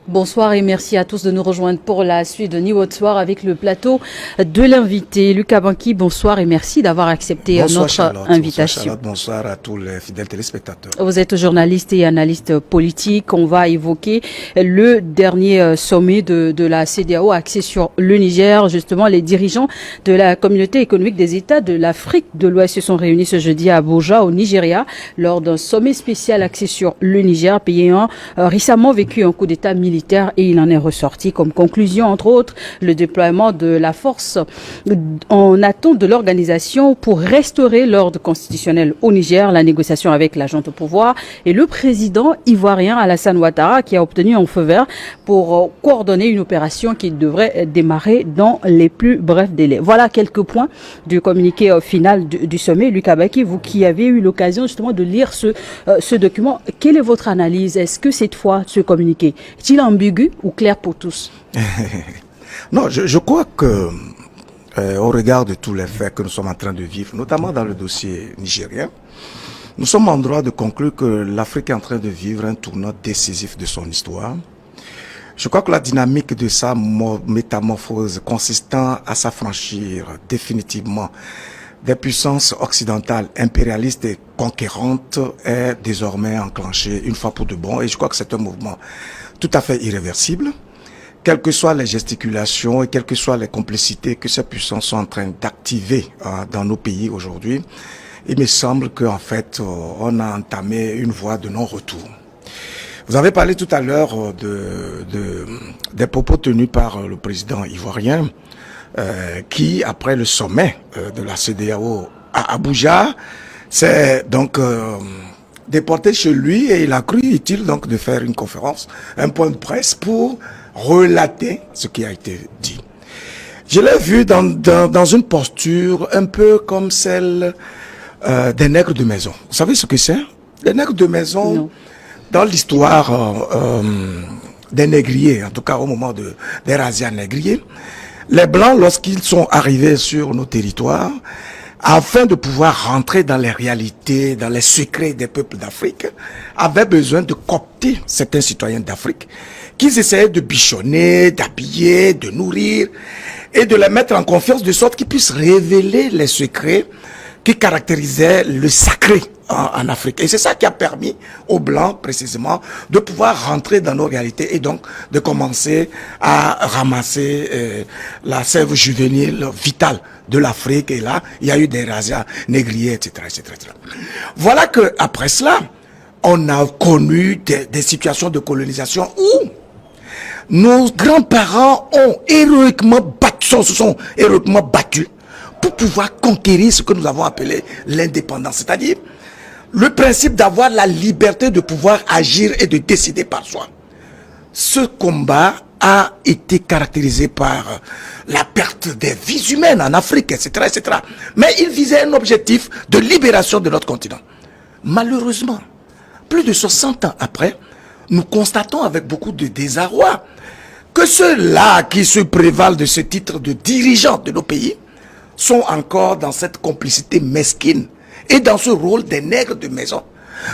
Bonsoir et merci à tous de nous rejoindre pour la suite de Niveau de Soir avec le plateau de l'invité. Lucas Banqui, bonsoir et merci d'avoir accepté notre invitation. Bonsoir Charlotte, bonsoir à tous les fidèles téléspectateurs. Vous êtes journaliste et analyste politique. On va évoquer le dernier sommet de la CEDEAO axé sur le Niger. Justement, les dirigeants de la communauté économique des États de l'Afrique de l'Ouest se sont réunis ce jeudi à Abuja, au Nigeria, lors d'un sommet spécial axé sur le Niger, pays ayant récemment vécu un coup d'État militaire. Et il en est ressorti comme conclusion, entre autres, le déploiement de la force en attente de l'organisation pour restaurer l'ordre constitutionnel au Niger, la négociation avec la junte au pouvoir et le président ivoirien Alassane Ouattara qui a obtenu un feu vert pour coordonner une opération qui devrait démarrer dans les plus brefs délais. Voilà quelques points du communiqué final du sommet. Lucas Banqui, vous qui avez eu l'occasion justement de lire ce document, quelle est votre analyse? Est-ce que cette fois, ce communiqué est-il ambigu ou clair pour tous? Non, je crois que, au regard de tous les faits que nous sommes en train de vivre, notamment dans le dossier nigérien, nous sommes en droit de conclure que l'Afrique est en train de vivre un tournant décisif de son histoire. Je crois que la dynamique de sa métamorphose consistant à s'affranchir définitivement des puissances occidentales impérialistes et conquérantes est désormais enclenchée une fois pour de bon. Et je crois que c'est un mouvement tout à fait irréversible. Quelles que soient les gesticulations et quelles que soient les complicités que ces puissances sont en train d'activer dans nos pays aujourd'hui, il me semble qu'en fait, on a entamé une voie de non-retour. Vous avez parlé tout à l'heure des propos tenus par le président ivoirien qui, après le sommet de la CEDEAO à Abuja, s'est donc déporté chez lui et il a cru utile donc de faire une conférence, un point de presse pour relater ce qui a été dit. Je l'ai vu dans une posture un peu comme celle des nègres de maison. Vous savez ce que c'est? Les nègres de maison, non. Dans l'histoire des négriers, en tout cas au moment des razzias négriers, les Blancs, lorsqu'ils sont arrivés sur nos territoires, afin de pouvoir rentrer dans les réalités, dans les secrets des peuples d'Afrique, avaient besoin de coopter certains citoyens d'Afrique, qu'ils essayaient de bichonner, d'habiller, de nourrir, et de les mettre en confiance de sorte qu'ils puissent révéler les secrets qui caractérisaient le sacré en Afrique. Et c'est ça qui a permis aux Blancs, précisément, de pouvoir rentrer dans nos réalités et donc de commencer à ramasser la sève juvénile vitale de l'Afrique. Et là, il y a eu des razzias négriers, etc., etc., etc. Voilà que après cela, on a connu des situations de colonisation où nos grands-parents ont héroïquement se sont héroïquement battus pour pouvoir conquérir ce que nous avons appelé l'indépendance. C'est-à-dire le principe d'avoir la liberté de pouvoir agir et de décider par soi. Ce combat a été caractérisé par la perte des vies humaines en Afrique, etc., etc. Mais il visait un objectif de libération de notre continent. Malheureusement, plus de 60 ans après, nous constatons avec beaucoup de désarroi que ceux-là qui se prévalent de ce titre de dirigeants de nos pays sont encore dans cette complicité mesquine et dans ce rôle des nègres de maison,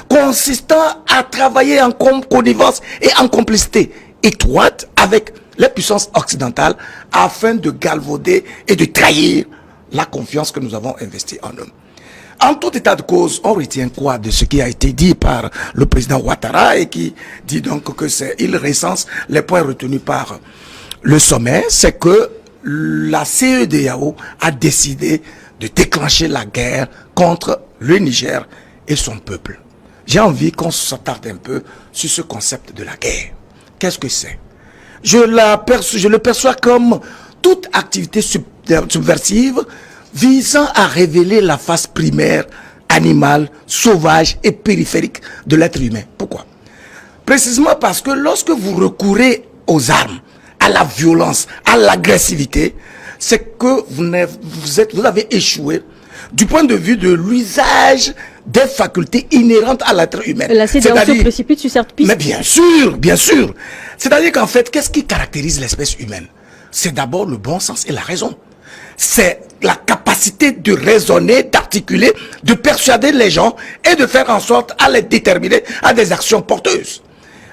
consistant à travailler en connivence et en complicité étroite avec les puissances occidentales afin de galvauder et de trahir la confiance que nous avons investie en eux. En tout état de cause, on retient quoi de ce qui a été dit par le président Ouattara et qui dit donc que il recense les points retenus par le sommet, c'est que la CEDEAO a décidé de déclencher la guerre contre le Niger et son peuple. J'ai envie qu'on s'attarde un peu sur ce concept de la guerre. Qu'est-ce que c'est? Je le perçois comme toute activité subversive visant à révéler la face primaire, animale, sauvage et périphérique de l'être humain. Pourquoi? Précisément parce que lorsque vous recourez aux armes, à la violence, à l'agressivité, c'est que vous avez échoué du point de vue de l'usage des facultés inhérentes à l'être humain. La CEDEAO se précipite sur cette piste. Mais bien sûr, bien sûr. C'est-à-dire qu'en fait, qu'est-ce qui caractérise l'espèce humaine? C'est d'abord le bon sens et la raison. C'est la capacité de raisonner, d'articuler, de persuader les gens et de faire en sorte à les déterminer à des actions porteuses.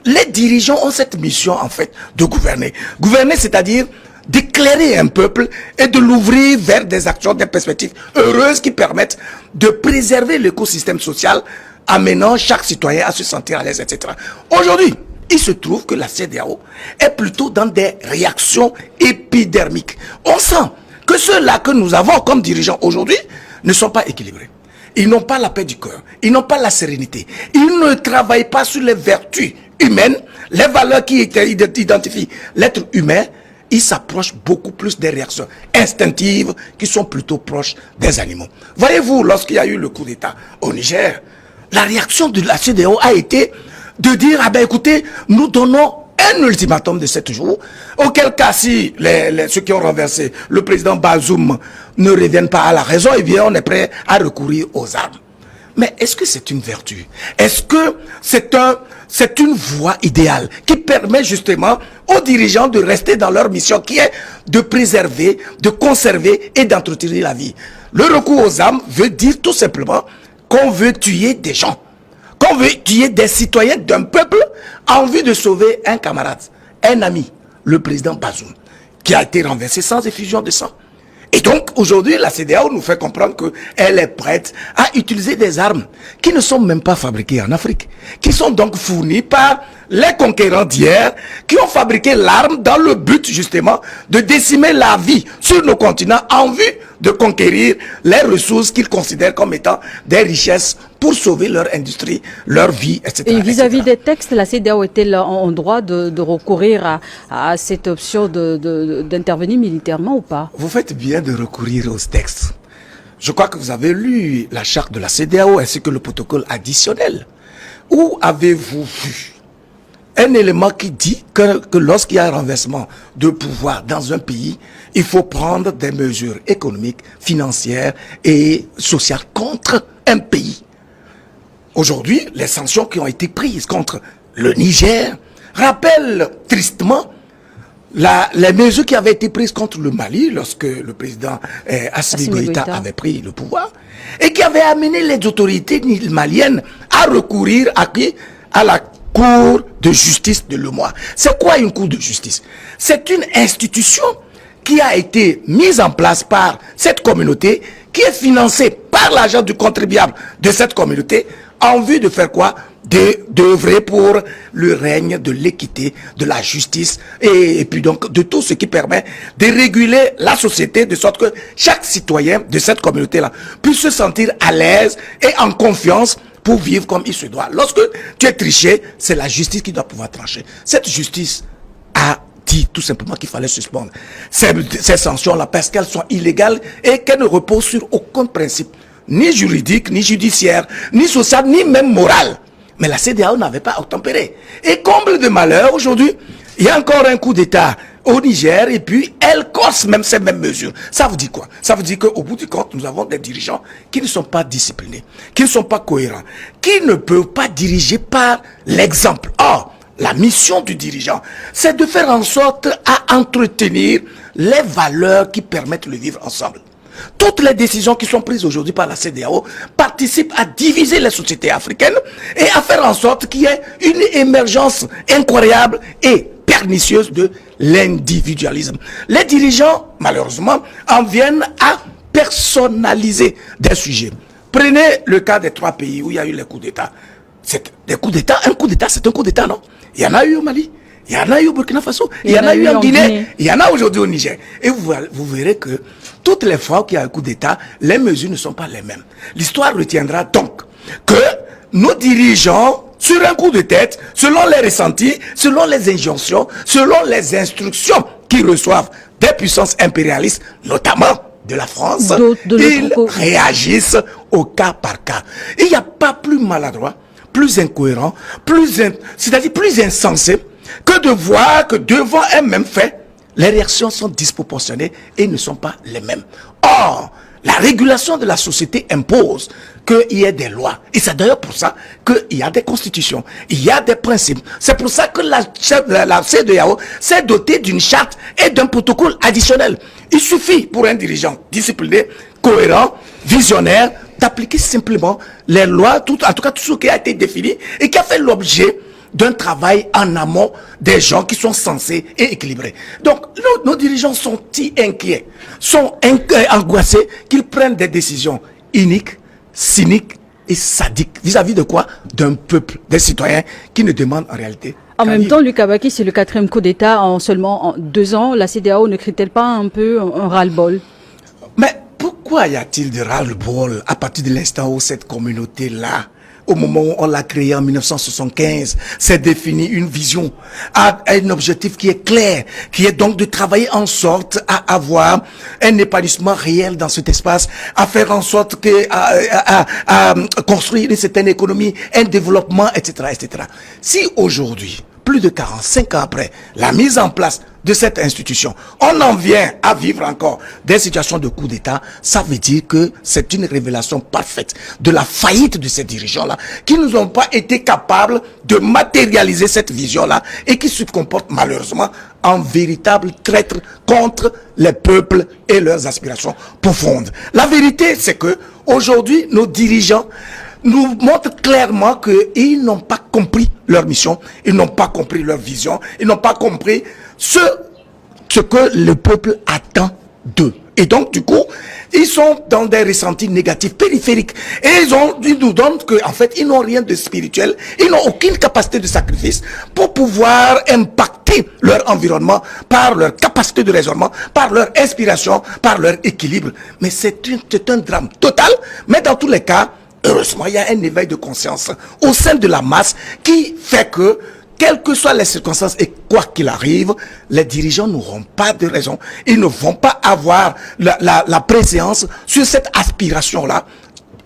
Les dirigeants ont cette mission, en fait, de gouverner. Gouverner, c'est-à-dire d'éclairer un peuple et de l'ouvrir vers des actions, des perspectives heureuses qui permettent de préserver l'écosystème social, amenant chaque citoyen à se sentir à l'aise, etc. Aujourd'hui, il se trouve que la CEDEAO est plutôt dans des réactions épidermiques. On sent que ceux-là que nous avons comme dirigeants aujourd'hui ne sont pas équilibrés. Ils n'ont pas la paix du cœur, ils n'ont pas la sérénité, ils ne travaillent pas sur les vertus humaines, les valeurs qui identifient l'être humain. Ils s'approchent beaucoup plus des réactions instinctives qui sont plutôt proches des animaux. Voyez-vous, lorsqu'il y a eu le coup d'État au Niger, la réaction de la CEDEAO a été de dire, ah ben écoutez, nous donnons un ultimatum de 7 jours, auquel cas si ceux qui ont renversé le président Bazoum ne reviennent pas à la raison, eh bien on est prêt à recourir aux armes. Mais est-ce que c'est une vertu? Est-ce que c'est une voie idéale qui permet justement aux dirigeants de rester dans leur mission qui est de préserver, de conserver et d'entretenir la vie? Le recours aux armes veut dire tout simplement qu'on veut tuer des gens, qu'on veut tuer des citoyens d'un peuple en vue de sauver un camarade, un ami, le président Bazoum, qui a été renversé sans effusion de sang. Et donc, aujourd'hui, la CEDEAO nous fait comprendre qu'elle est prête à utiliser des armes qui ne sont même pas fabriquées en Afrique, qui sont donc fournies par les conquérants d'hier, qui ont fabriqué l'arme dans le but, justement, de décimer la vie sur nos continents en vue de conquérir les ressources qu'ils considèrent comme étant des richesses pour sauver leur industrie, leur vie, etc. Et vis-à-vis des textes, la CEDEAO est-elle en droit de recourir à cette option d'intervenir militairement ou pas? Vous faites bien de recourir aux textes. Je crois que vous avez lu la charte de la CEDEAO ainsi que le protocole additionnel. Où avez-vous vu un élément qui dit que lorsqu'il y a un renversement de pouvoir dans un pays, il faut prendre des mesures économiques, financières et sociales contre un pays? Aujourd'hui, les sanctions qui ont été prises contre le Niger rappellent tristement les mesures qui avaient été prises contre le Mali lorsque le président Assimi Goïta avait pris le pouvoir et qui avaient amené les autorités maliennes à recourir à la Cour de justice de l'UEMOA. C'est quoi une Cour de justice? C'est une institution qui a été mise en place par cette communauté, qui est financée par l'argent du contribuable de cette communauté, en vue de faire quoi? D'œuvrer pour le règne de l'équité, de la justice et puis donc de tout ce qui permet de réguler la société de sorte que chaque citoyen de cette communauté-là puisse se sentir à l'aise et en confiance pour vivre comme il se doit. Lorsque tu es triché, c'est la justice qui doit pouvoir trancher. Cette justice a dit tout simplement qu'il fallait suspendre ces sanctions-là parce qu'elles sont illégales et qu'elles ne reposent sur aucun principe, ni juridique, ni judiciaire, ni social, ni même moral. Mais la CEDEAO n'avait pas obtempéré. Et comble de malheur, aujourd'hui, il y a encore un coup d'État au Niger et puis elle corse même ces mêmes mesures. Ça vous dit quoi? Ça veut dire qu'au bout du compte, nous avons des dirigeants qui ne sont pas disciplinés, qui ne sont pas cohérents, qui ne peuvent pas diriger par l'exemple. Or, la mission du dirigeant, c'est de faire en sorte à entretenir les valeurs qui permettent le vivre ensemble. Toutes les décisions qui sont prises aujourd'hui par la CEDEAO participent à diviser les sociétés africaines et à faire en sorte qu'il y ait une émergence incroyable et pernicieuse de l'individualisme. Les dirigeants, malheureusement, en viennent à personnaliser des sujets. Prenez le cas des 3 pays où il y a eu les coups d'État. Un coup d'État, c'est un coup d'État, non? Il y en a eu au Mali, il y en a eu au Burkina Faso, il y en a eu en Guinée, il y en a aujourd'hui au Niger. Et vous verrez que toutes les fois qu'il y a un coup d'État, les mesures ne sont pas les mêmes. L'histoire retiendra donc que nos dirigeants, sur un coup de tête, selon les ressentis, selon les injonctions, selon les instructions qu'ils reçoivent des puissances impérialistes, notamment de la France, ils réagissent au cas par cas. Et il n'y a pas plus maladroit, plus incohérent, c'est-à-dire plus insensé que de voir que devant un même fait, les réactions sont disproportionnées et ne sont pas les mêmes. Or, la régulation de la société impose qu'il y ait des lois. Et c'est d'ailleurs pour ça qu'il y a des constitutions, il y a des principes. C'est pour ça que la CEDEAO s'est dotée d'une charte et d'un protocole additionnel. Il suffit pour un dirigeant discipliné, cohérent, visionnaire, d'appliquer simplement les lois, en tout cas tout ce qui a été défini et qui a fait l'objet d'un travail en amont des gens qui sont sensés et équilibrés. Donc, nos dirigeants sont si inquiets, sont angoissés qu'ils prennent des décisions iniques, cyniques et sadiques. Vis-à-vis de quoi? D'un peuple, des citoyens qui ne demandent en réalité. En même temps, Lucas Baki, c'est le 4e coup d'État en seulement 2 ans. La CEDEAO ne crée-t-elle pas un peu un ras-le-bol? Mais pourquoi y a-t-il de ras-le-bol à partir de l'instant où cette communauté-là, au moment où on l'a créée en 1975, s'est défini une vision, a un objectif qui est clair, qui est donc de travailler en sorte à avoir un épanouissement réel dans cet espace, à faire en sorte que, à construire une certaine économie, un développement, etc., etc. Si aujourd'hui, plus de 45 ans après la mise en place de cette institution, on en vient à vivre encore des situations de coup d'État, ça veut dire que c'est une révélation parfaite de la faillite de ces dirigeants-là, qui ne ont pas été capables de matérialiser cette vision-là et qui se comportent malheureusement en véritable traître contre les peuples et leurs aspirations profondes. La vérité, c'est que aujourd'hui, nos dirigeants nous montrent clairement qu'ils n'ont pas compris leur mission, ils n'ont pas compris leur vision, ils n'ont pas compris ce que le peuple attend d'eux. Et donc, du coup, ils sont dans des ressentis négatifs périphériques. Et ils nous donnent qu'en fait, ils n'ont rien de spirituel, ils n'ont aucune capacité de sacrifice pour pouvoir impacter leur environnement par leur capacité de raisonnement, par leur inspiration, par leur équilibre. Mais c'est un drame total. Mais dans tous les cas, heureusement, il y a un éveil de conscience au sein de la masse qui fait que, quelles que soient les circonstances et quoi qu'il arrive, les dirigeants n'auront pas de raison. Ils ne vont pas avoir la préséance sur cette aspiration-là.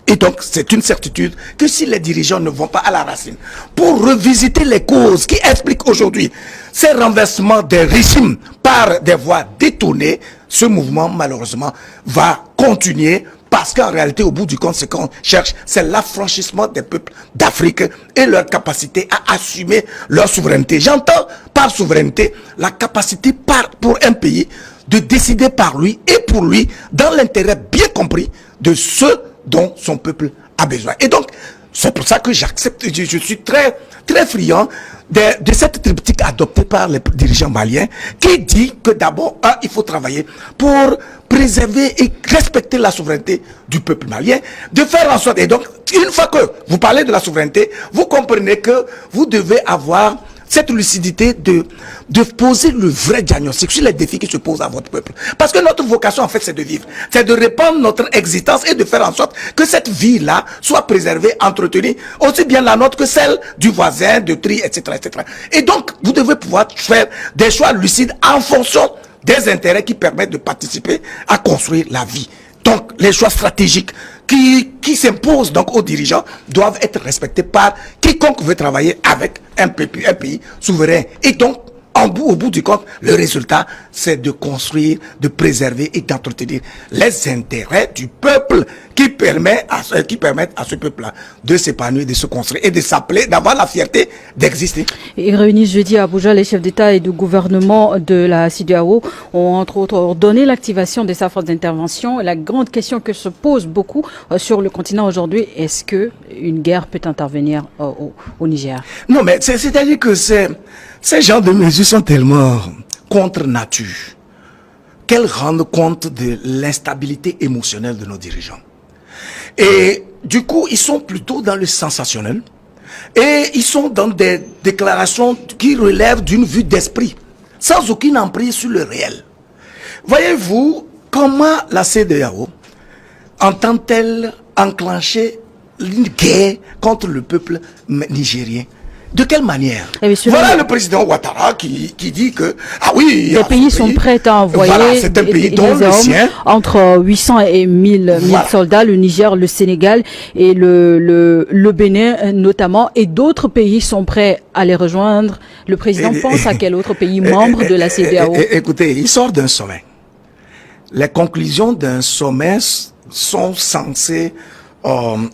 Et donc, c'est une certitude que si les dirigeants ne vont pas à la racine pour revisiter les causes qui expliquent aujourd'hui ces renversements des régimes par des voies détournées, ce mouvement, malheureusement, va continuer. Parce qu'en réalité, au bout du compte, ce qu'on cherche, c'est l'affranchissement des peuples d'Afrique et leur capacité à assumer leur souveraineté. J'entends par souveraineté la capacité pour un pays de décider par lui et pour lui, dans l'intérêt bien compris de ceux dont son peuple a besoin. Et donc, c'est pour ça que j'accepte, je suis très, très friand de cette triptyque adoptée par les dirigeants maliens qui dit que d'abord, il faut travailler pour préserver et respecter la souveraineté du peuple malien, de faire en sorte, et donc, une fois que vous parlez de la souveraineté, vous comprenez que vous devez avoir cette lucidité de poser le vrai diagnostic sur les défis qui se posent à votre peuple. Parce que notre vocation, en fait, c'est de vivre. C'est de répandre notre existence et de faire en sorte que cette vie-là soit préservée, entretenue, aussi bien la nôtre que celle du voisin, de tri, etc., etc. Et donc, vous devez pouvoir faire des choix lucides en fonction des intérêts qui permettent de participer à construire la vie. Donc, les choix stratégiques qui s'imposent donc aux dirigeants doivent être respectés par quiconque veut travailler avec un pays souverain. Et donc, au bout du compte, le résultat, c'est de construire, de préserver et d'entretenir les intérêts du peuple qui permettent à ce peuple-là de s'épanouir, de se construire et de s'appeler, d'avoir la fierté d'exister. Et réunis jeudi à Abuja, les chefs d'État et de gouvernement de la CEDEAO ont entre autres ordonné l'activation de sa force d'intervention. La grande question que se pose beaucoup sur le continent aujourd'hui, est-ce que une guerre peut intervenir au Niger? Non, mais c'est-à-dire que ces genres de mesures sont tellement contre nature qu'elles rendent compte de l'instabilité émotionnelle de nos dirigeants. Et du coup, ils sont plutôt dans le sensationnel et ils sont dans des déclarations qui relèvent d'une vue d'esprit, sans aucune emprise sur le réel. Voyez-vous comment la CEDEAO entend-elle enclencher une guerre contre le peuple nigérien? De quelle manière? Voilà le président Ouattara qui dit que, les pays sont prêts à envoyer c'est un pays dont le sien, entre 800 et 1000 soldats, le Niger, le Sénégal et le Bénin notamment, et d'autres pays sont prêts à les rejoindre. Le président pense à quel autre pays membre de la CEDEAO? Écoutez, il sort d'un sommet. Les conclusions d'un sommet sont censées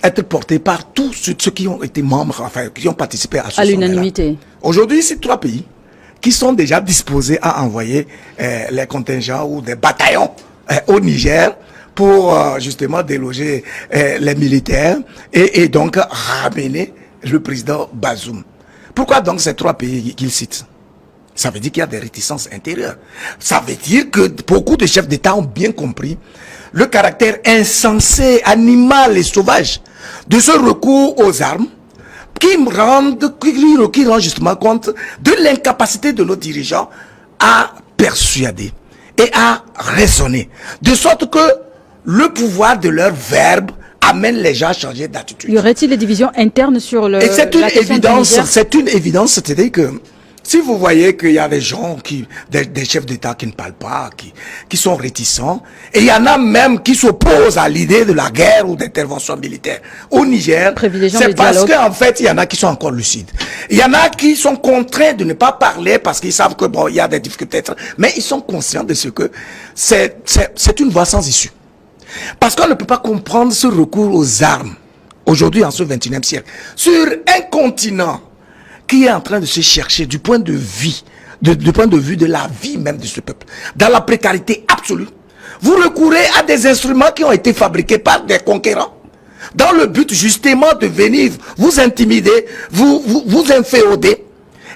être portés par tous ceux qui ont été membres, enfin, qui ont participé à ce sommet-là. À l'unanimité. Aujourd'hui, c'est 3 pays qui sont déjà disposés à envoyer les contingents ou des bataillons au Niger pour justement déloger les militaires et donc ramener le président Bazoum. Pourquoi donc ces 3 pays qu'il cite? Ça veut dire qu'il y a des réticences intérieures. Ça veut dire que beaucoup de chefs d'État ont bien compris le caractère insensé, animal et sauvage de ce recours aux armes qui rend justement compte de l'incapacité de nos dirigeants à persuader et à raisonner. De sorte que le pouvoir de leur verbe amène les gens à changer d'attitude. Y aurait-il des divisions internes sur le... Et c'est une évidence, c'est-à-dire que si vous voyez qu'il y a des gens des chefs d'État qui ne parlent pas, qui sont réticents, et il y en a même qui s'opposent à l'idée de la guerre ou d'intervention militaire au Niger, c'est parce qu'en fait, il y en a qui sont encore lucides. Il y en a qui sont contraints de ne pas parler parce qu'ils savent que bon, il y a des difficultés, mais ils sont conscients de ce que c'est une voie sans issue. Parce qu'on ne peut pas comprendre ce recours aux armes, aujourd'hui en ce 21e siècle, sur un continent qui est en train de se chercher du point de vue, du point de vue de la vie même de ce peuple, dans la précarité absolue. Vous recourez à des instruments qui ont été fabriqués par des conquérants, dans le but justement de venir vous intimider, vous inféoder.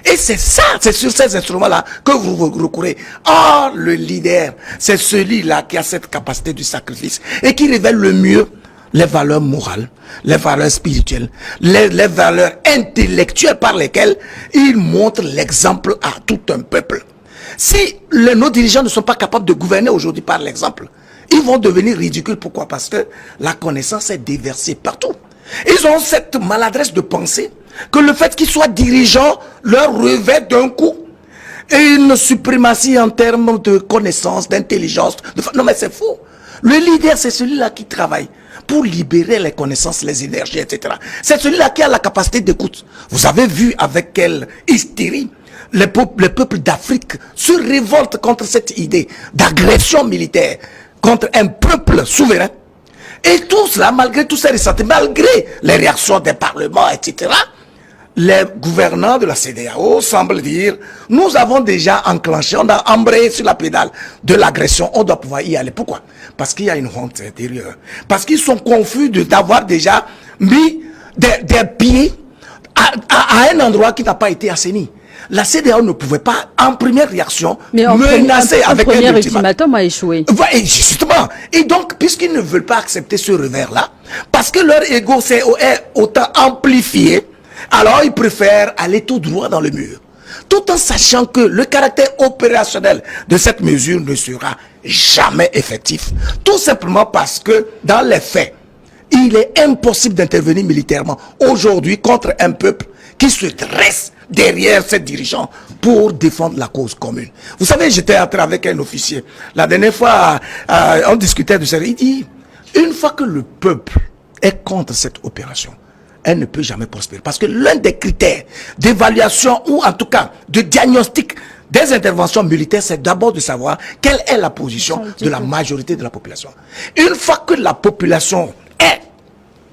Et c'est ça, c'est sur ces instruments-là que vous recourez. Or, le leader, c'est celui-là qui a cette capacité du sacrifice et qui révèle le mieux les valeurs morales, les valeurs spirituelles, les valeurs intellectuelles par lesquelles il montre l'exemple à tout un peuple. Si nos dirigeants ne sont pas capables de gouverner aujourd'hui par l'exemple, ils vont devenir ridicules. Pourquoi? Parce que la connaissance est déversée partout. Ils ont cette maladresse de penser que le fait qu'ils soient dirigeants leur revêt d'un coup une suprématie en termes de connaissance, d'intelligence. Non mais c'est faux. Le leader, c'est celui-là qui travaille pour libérer les connaissances, les énergies, etc. C'est celui-là qui a la capacité d'écoute. Vous avez vu avec quelle hystérie les peuples d'Afrique se révoltent contre cette idée d'agression militaire contre un peuple souverain. Et tout cela, malgré tous ces ressentiments, malgré les réactions des parlements, etc., les gouvernants de la CEDEAO semblent dire, nous avons déjà enclenché, on a embrayé sur la pédale de l'agression, on doit pouvoir y aller. Pourquoi? Parce qu'il y a une honte intérieure. Parce qu'ils sont confus d'avoir déjà mis des pieds à un endroit qui n'a pas été assaini. La CEDEAO ne pouvait pas, en première réaction, menacer avec un ultimatum a échoué. Et justement. Et donc, puisqu'ils ne veulent pas accepter ce revers-là, parce que leur ego est autant amplifié, alors ils préfèrent aller tout droit dans le mur. Tout en sachant que le caractère opérationnel de cette mesure ne sera jamais effectif. Tout simplement parce que, dans les faits, il est impossible d'intervenir militairement aujourd'hui contre un peuple qui se dresse derrière ses dirigeants pour défendre la cause commune. Vous savez, j'étais entré avec un officier. La dernière fois, on discutait de ça. Il dit, une fois que le peuple est contre cette opération, elle ne peut jamais prospérer. Parce que l'un des critères d'évaluation ou en tout cas de diagnostic des interventions militaires, c'est d'abord de savoir quelle est la position de la majorité de la population. Une fois que la population est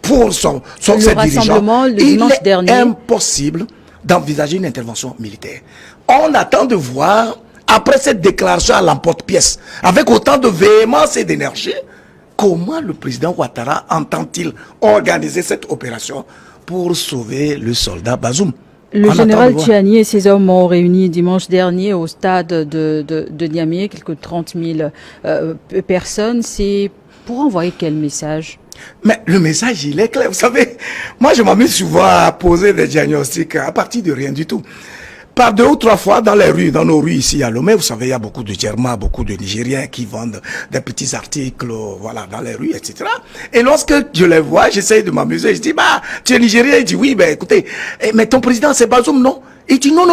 pour ses dirigeants, il est impossible d'envisager une intervention militaire. On attend de voir, après cette déclaration à l'emporte-pièce, avec autant de véhémence et d'énergie, comment le président Ouattara entend-il organiser cette opération pour sauver le soldat Bazoum? Le général Tchiani et ses hommes ont réuni dimanche dernier au stade de Niamey, quelques 30 000 personnes. C'est pour envoyer quel message? Mais le message, il est clair. Vous savez, moi, je m'amuse souvent à poser des diagnostics à partir de rien du tout. Par 2 ou 3 fois dans les rues, dans nos rues ici à Lomé, vous savez, il y a beaucoup de Djerma, beaucoup de Nigériens qui vendent des petits articles, voilà, dans les rues, etc. Et lorsque je les vois, j'essaye de m'amuser. Je dis, bah, tu es Nigérien? Il dit, oui, ben, écoutez, mais ton président, c'est Bazoum, non? Il dit, non,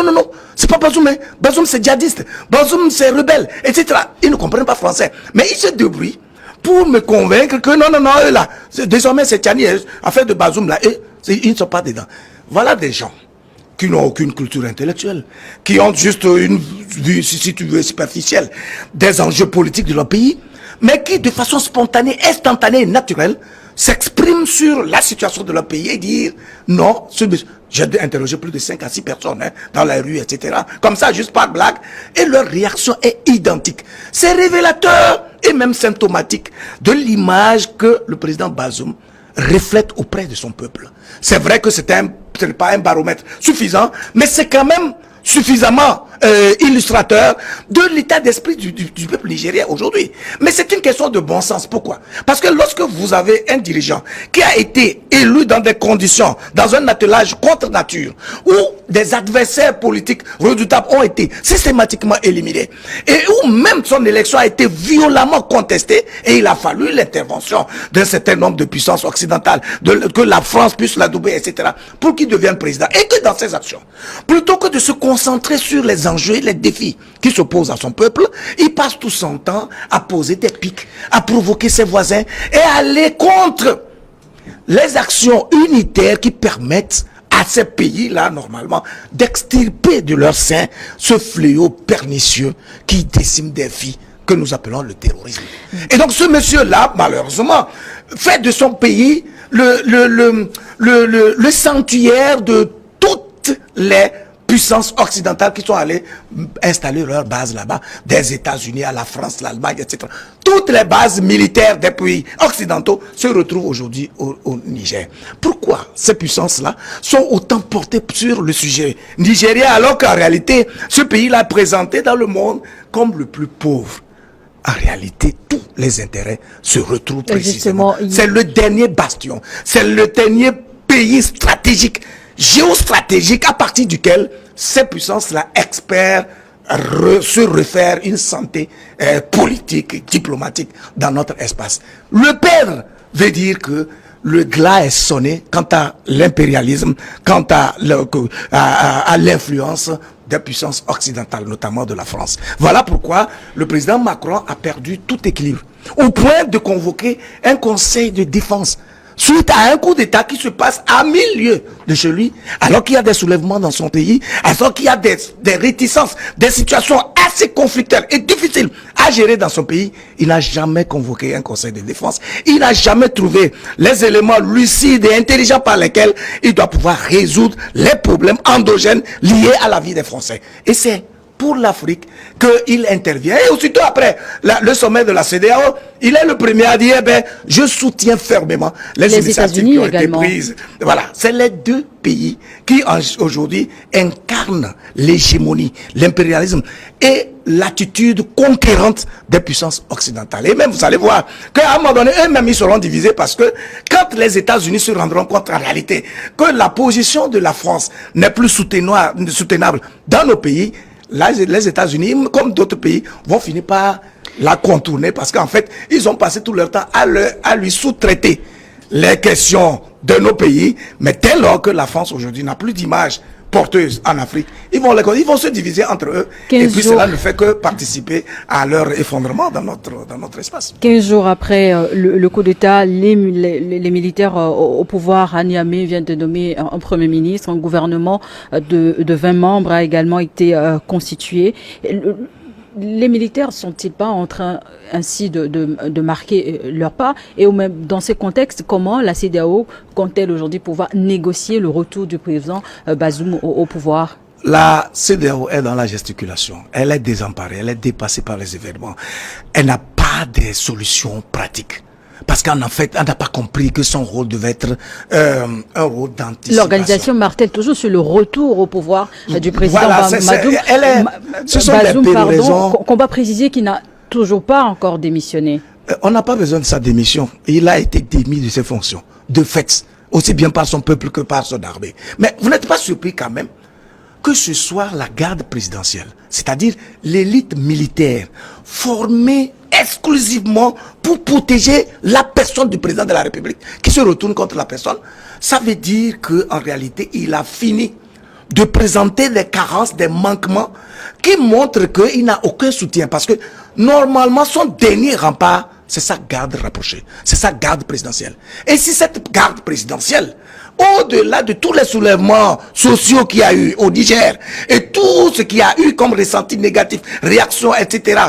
c'est pas Bazoum, hein. Bazoum, c'est djihadiste. Bazoum, c'est rebelle, etc. Ils ne comprennent pas français. Mais ils se débrouillent pour me convaincre que non, eux là, désormais c'est Tchiani, affaire de Bazoum là, ils ne sont pas dedans. Voilà des gens qui n'ont aucune culture intellectuelle, qui ont juste une vue, si tu veux, superficielle des enjeux politiques de leur pays, mais qui de façon spontanée, instantanée et naturelle s'expriment sur la situation de leur pays et dire non, j'ai interrogé plus de 5 à 6 personnes dans la rue, etc. Comme ça, juste par blague, et leur réaction est identique. C'est révélateur et même symptomatique de l'image que le président Bazoum reflète auprès de son peuple. C'est vrai que c'est un ce n'est pas un baromètre suffisant, mais c'est quand même suffisamment illustrateur de l'état d'esprit du peuple nigérien aujourd'hui. Mais c'est une question de bon sens. Pourquoi? Parce que lorsque vous avez un dirigeant qui a été élu dans des conditions, dans un attelage contre nature, où des adversaires politiques redoutables ont été systématiquement éliminés, et où même son élection a été violemment contestée, et il a fallu l'intervention d'un certain nombre de puissances occidentales, que la France puisse l'adouber, etc., pour qu'il devienne président. Et que dans ses actions, plutôt que de se concentrer sur les enjeux et les défis qui s'opposent à son peuple, il passe tout son temps à poser des pics, à provoquer ses voisins et à aller contre les actions unitaires qui permettent à ces pays-là, normalement, d'extirper de leur sein ce fléau pernicieux qui décime des vies que nous appelons le terrorisme. Et donc ce monsieur-là, malheureusement, fait de son pays le sanctuaire de toutes les puissances occidentales qui sont allées installer leur base là-bas, des États-Unis à la France, l'Allemagne, etc. Toutes les bases militaires des pays occidentaux se retrouvent aujourd'hui au Niger. Pourquoi ces puissances-là sont autant portées sur le sujet nigérien, alors qu'en réalité, ce pays-là est présenté dans le monde comme le plus pauvre? En réalité, tous les intérêts se retrouvent précisément. C'est le dernier bastion, c'est le dernier pays stratégique, géostratégique, à partir duquel ces puissances-là espèrent se refaire une santé politique, diplomatique dans notre espace. Le perdre veut dire que le glas est sonné quant à l'impérialisme, quant à l'influence des puissances occidentales, notamment de la France. Voilà pourquoi le président Macron a perdu tout équilibre, au point de convoquer un conseil de défense suite à un coup d'État qui se passe à 1000 lieues de chez lui, alors qu'il y a des soulèvements dans son pays, alors qu'il y a des réticences, des situations assez conflictuelles et difficiles à gérer dans son pays. Il n'a jamais convoqué un conseil de défense. Il n'a jamais trouvé les éléments lucides et intelligents par lesquels il doit pouvoir résoudre les problèmes endogènes liés à la vie des Français. Et c'est pour l'Afrique qu'il intervient. Et aussitôt après le sommet de la CEDEAO, il est le premier à dire, je soutiens fermement les initiatives qui ont été prises. Voilà, c'est les deux pays qui aujourd'hui incarnent l'hégémonie, l'impérialisme et l'attitude conquérante des puissances occidentales. Et même, vous allez voir qu'à un moment donné, eux-mêmes, ils seront divisés parce que quand les États-Unis se rendront compte en réalité que la position de la France n'est plus soutenable dans nos pays, là, les États-Unis, comme d'autres pays, vont finir par la contourner parce qu'en fait, ils ont passé tout leur temps à lui sous-traiter les questions de nos pays. Mais dès lors que la France aujourd'hui n'a plus d'image porteuse en Afrique, ils vont se diviser entre eux. Et puis cela ne fait que participer à leur effondrement dans notre espace. 15 jours après le coup d'État, les militaires au pouvoir à Niamey viennent de nommer un Premier ministre. Un gouvernement de 20 membres a également été constitué. Les militaires sont-ils pas en train ainsi de marquer leur pas? Et même dans ces contextes, comment la CEDEAO compte-t-elle aujourd'hui pouvoir négocier le retour du président Bazoum au pouvoir? La CEDEAO est dans la gesticulation. Elle est désemparée, elle est dépassée par les événements. Elle n'a pas de solutions pratiques. Parce qu'en fait, elle n'a pas compris que son rôle devait être un rôle d'anticipation. L'organisation martèle toujours sur le retour au pouvoir du président Bazoum. Qu'on va préciser qu'il n'a toujours pas encore démissionné. On n'a pas besoin de sa démission. Il a été démis de ses fonctions, de fait, aussi bien par son peuple que par son armée. Mais vous n'êtes pas surpris quand même que ce soit la garde présidentielle, c'est-à-dire l'élite militaire formée exclusivement pour protéger la personne du président de la République qui se retourne contre la personne. Ça veut dire qu'en réalité, il a fini de présenter des carences, des manquements qui montrent qu'il n'a aucun soutien. Parce que normalement, son dernier rempart, c'est sa garde rapprochée, c'est sa garde présidentielle. Et si cette garde présidentielle, au-delà de tous les soulèvements sociaux qu'il y a eu au Niger, et tout ce qu'il y a eu comme ressenti négatif, réaction, etc.,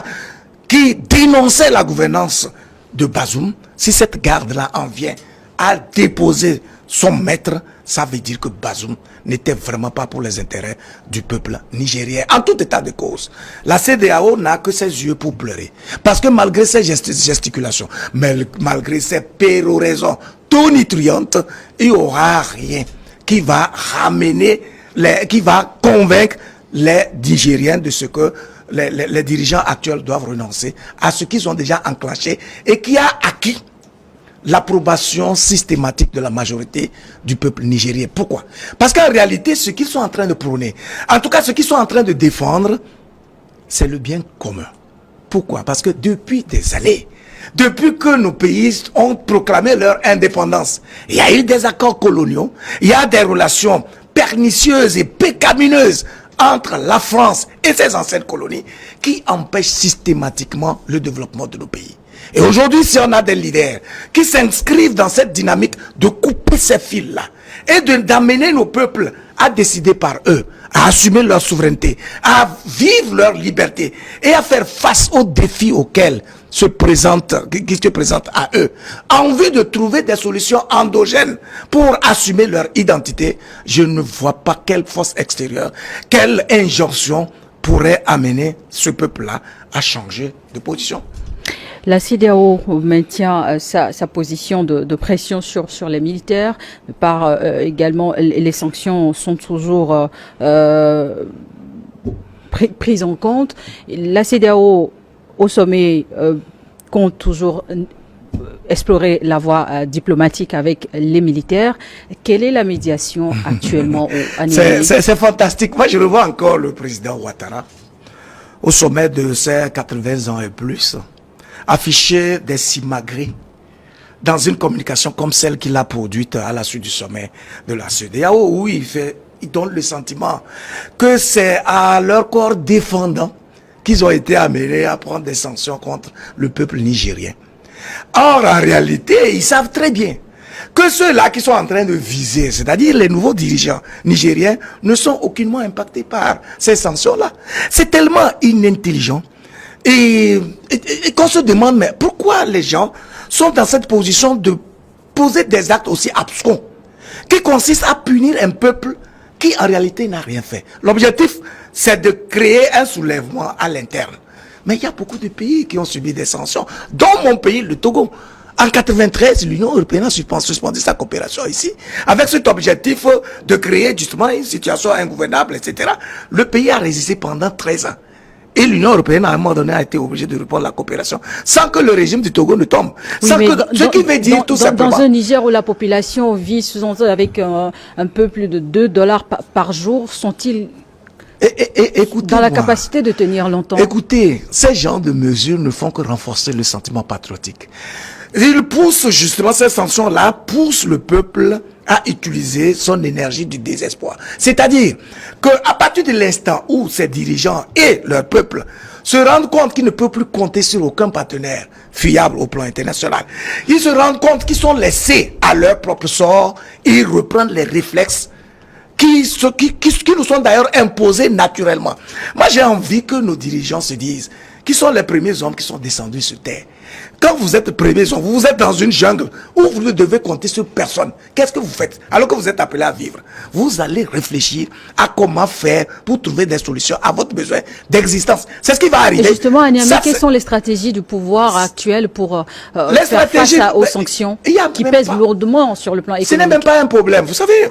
qui dénonçait la gouvernance de Bazoum, si cette garde-là en vient à déposer son maître, ça veut dire que Bazoum n'était vraiment pas pour les intérêts du peuple nigérien, en tout état de cause. La CEDEAO n'a que ses yeux pour pleurer. Parce que malgré ses gesticulations, malgré ses péroraisons tonitruantes, il n'y aura rien qui va ramener, qui va convaincre les Nigériens de ce que les dirigeants actuels doivent renoncer à ce qu'ils ont déjà enclenché et qui a acquis l'approbation systématique de la majorité du peuple nigérien. Pourquoi? Parce qu'en réalité, ce qu'ils sont en train de prôner, en tout cas ce qu'ils sont en train de défendre, c'est le bien commun. Pourquoi? Parce que depuis des années, depuis que nos pays ont proclamé leur indépendance, il y a eu des accords coloniaux, il y a des relations pernicieuses et pécamineuses entre la France et ses anciennes colonies qui empêchent systématiquement le développement de nos pays. Et aujourd'hui, si on a des leaders qui s'inscrivent dans cette dynamique de couper ces fils-là et d'amener nos peuples à décider par eux, à assumer leur souveraineté, à vivre leur liberté et à faire face aux défis auxquels qui se présentent à eux, en vue de trouver des solutions endogènes pour assumer leur identité, je ne vois pas quelle force extérieure, quelle injonction pourrait amener ce peuple-là à changer de position. La CEDEAO maintient sa position de pression sur les militaires, par également les sanctions sont toujours prises en compte. La CEDEAO au sommet compte toujours explorer la voie diplomatique avec les militaires. Quelle est la médiation actuellement à Niamey? C'est fantastique. Moi, je revois encore le président Ouattara au sommet de ses 80 ans et plus, afficher des simagrées dans une communication comme celle qu'il a produite à la suite du sommet de la CEDEAO, où il donne le sentiment que c'est à leur corps défendant qu'ils ont été amenés à prendre des sanctions contre le peuple nigérien. Or, en réalité, ils savent très bien que ceux-là qui sont en train de viser, c'est-à-dire les nouveaux dirigeants nigériens, ne sont aucunement impactés par ces sanctions-là. C'est tellement inintelligent. Et qu'on se demande, mais pourquoi les gens sont dans cette position de poser des actes aussi abscons, qui consistent à punir un peuple qui en réalité n'a rien fait. L'objectif, c'est de créer un soulèvement à l'interne. Mais il y a beaucoup de pays qui ont subi des sanctions, dont mon pays, le Togo. En 1993, l'Union européenne a suspendu sa coopération ici, avec cet objectif de créer justement une situation ingouvernable, etc. Le pays a résisté pendant 13 ans. Et l'Union européenne, à un moment donné, a été obligée de reprendre la coopération, sans que le régime du Togo ne tombe. Oui, Ce qui veut dire tout simplement... Dans un Niger où la population vit avec un peu plus de $2 par jour, sont-ils dans la capacité de tenir longtemps? Écoutez, ces genres de mesures ne font que renforcer le sentiment patriotique. Ils poussent justement, ces sanctions-là, poussent le peuple à utiliser son énergie du désespoir. C'est-à-dire qu'à partir de l'instant où ces dirigeants et leur peuple se rendent compte qu'ils ne peuvent plus compter sur aucun partenaire fiable au plan international, ils se rendent compte qu'ils sont laissés à leur propre sort, ils reprennent les réflexes qui nous sont d'ailleurs imposés naturellement. Moi, j'ai envie que nos dirigeants se disent qui sont les premiers hommes qui sont descendus sur terre. Quand vous êtes premiers hommes, vous êtes dans une jungle où vous ne devez compter sur personne. Qu'est-ce que vous faites alors que vous êtes appelés à vivre? Vous allez réfléchir à comment faire pour trouver des solutions à votre besoin d'existence. C'est ce qui va arriver. Et justement, à Niamey, quelles sont les stratégies du pouvoir actuel pour faire face aux sanctions qui pèsent lourdement sur le plan économique? Ce n'est même pas un problème. Vous savez,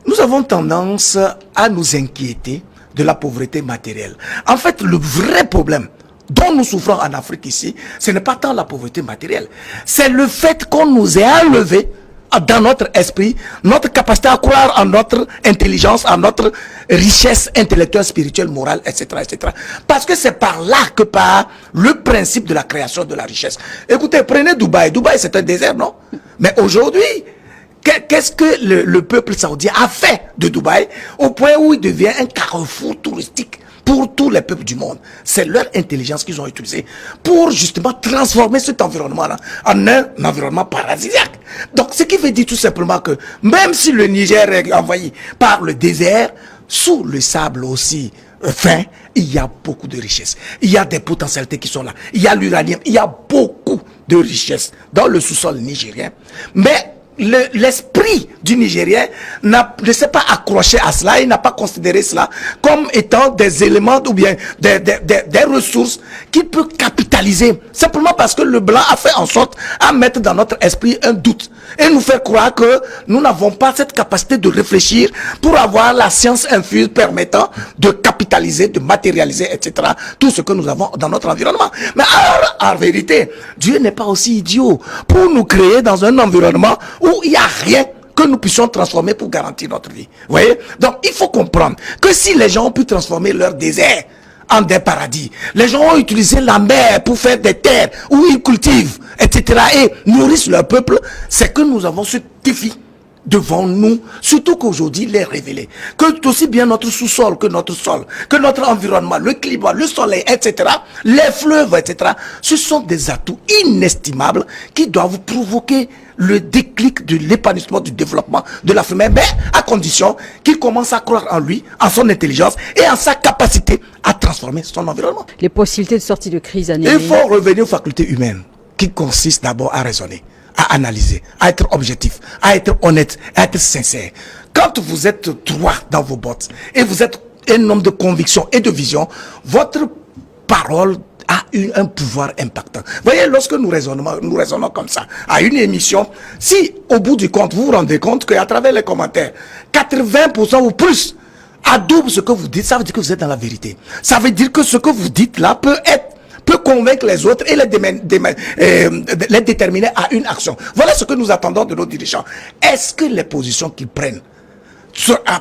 nous avons tendance à nous inquiéter de la pauvreté matérielle. En fait, le vrai problème dont nous souffrons en Afrique ici, ce n'est pas tant la pauvreté matérielle. C'est le fait qu'on nous ait enlevé dans notre esprit, notre capacité à croire en notre intelligence, en notre richesse intellectuelle, spirituelle, morale, etc., etc. Parce que c'est par là que part le principe de la création de la richesse. Écoutez, prenez Dubaï. Dubaï, c'est un désert, non? Mais aujourd'hui, qu'est-ce que le peuple saoudien a fait de Dubaï au point où il devient un carrefour touristique pour tous les peuples du monde? C'est leur intelligence qu'ils ont utilisée pour justement transformer cet environnement-là en un environnement paradisiaque. Donc, ce qui veut dire tout simplement que même si le Niger est envahi par le désert, sous le sable aussi fin, il y a beaucoup de richesses. Il y a des potentialités qui sont là. Il y a l'uranium, il y a beaucoup de richesses dans le sous-sol nigérien. Mais l'esprit du Nigérien ne s'est pas accroché à cela, il n'a pas considéré cela comme étant des éléments ou bien des ressources qu'il peut capitaliser. Simplement parce que le blanc a fait en sorte à mettre dans notre esprit un doute et nous faire croire que nous n'avons pas cette capacité de réfléchir pour avoir la science infuse permettant de capitaliser, de matérialiser, etc. tout ce que nous avons dans notre environnement. Mais alors, en vérité, Dieu n'est pas aussi idiot pour nous créer dans un environnement où il n'y a rien que nous puissions transformer pour garantir notre vie. Vous voyez? Donc, il faut comprendre que si les gens ont pu transformer leur désert en des paradis, les gens ont utilisé la mer pour faire des terres où ils cultivent, etc. et nourrissent leur peuple, c'est que nous avons ce défi devant nous, surtout qu'aujourd'hui il est révélé que aussi bien notre sous-sol que notre sol, que notre environnement, le climat, le soleil, etc., les fleuves, etc., ce sont des atouts inestimables qui doivent provoquer le déclic de l'épanouissement, du développement de l'Afrique, mais à condition qu'il commence à croire en lui, en son intelligence et en sa capacité à transformer son environnement. Les possibilités de sortie de crise à Il faut revenir aux facultés humaines qui consistent d'abord à raisonner, à analyser, à être objectif, à être honnête, à être sincère. Quand vous êtes droit dans vos bottes et vous êtes un homme de conviction et de vision, votre parole a un pouvoir impactant. Voyez, lorsque nous raisonnons comme ça, à une émission, si au bout du compte, vous vous rendez compte qu'à travers les commentaires, 80% ou plus adoubent ce que vous dites, ça veut dire que vous êtes dans la vérité. Ça veut dire que ce que vous dites là peut convaincre les autres et les déterminer à une action. Voilà ce que nous attendons de nos dirigeants. Est-ce que les positions qu'ils prennent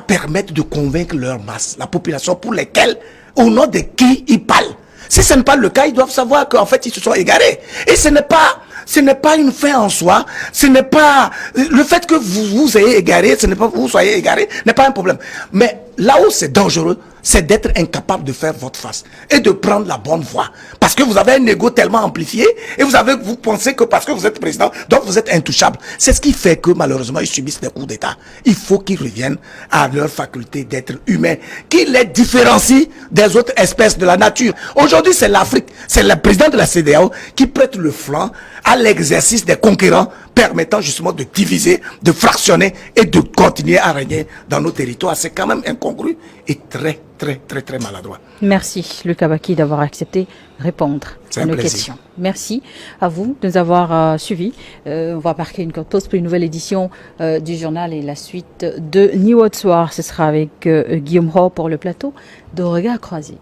permettent de convaincre leur masse, la population pour lesquelles, au nom de qui ils parlent? Si ce n'est pas le cas, ils doivent savoir qu'en fait, ils se sont égarés. Et ce n'est pas une fin en soi. Ce n'est pas, le fait que vous ayez égaré, ce n'est pas vous soyez égaré, n'est pas un problème. Mais là où c'est dangereux, c'est d'être incapable de faire votre face et de prendre la bonne voie. Parce que vous avez un ego tellement amplifié et vous pensez que parce que vous êtes président, donc vous êtes intouchable. C'est ce qui fait que malheureusement ils subissent des coups d'État. Il faut qu'ils reviennent à leur faculté d'être humains, qui les différencie des autres espèces de la nature. Aujourd'hui, c'est l'Afrique, c'est le président de la CEDEAO qui prête le flanc à l'exercice des conquérants permettant justement de diviser, de fractionner et de continuer à régner dans nos territoires. C'est quand même incongru et très maladroit. Merci Lucas Baki d'avoir accepté de répondre à nos questions. Merci à vous de nous avoir suivis. On va marquer une courte pause pour une nouvelle édition du journal et la suite de New Haute Soir. Ce sera avec Guillaume Rowe pour le plateau de Regard Croisé.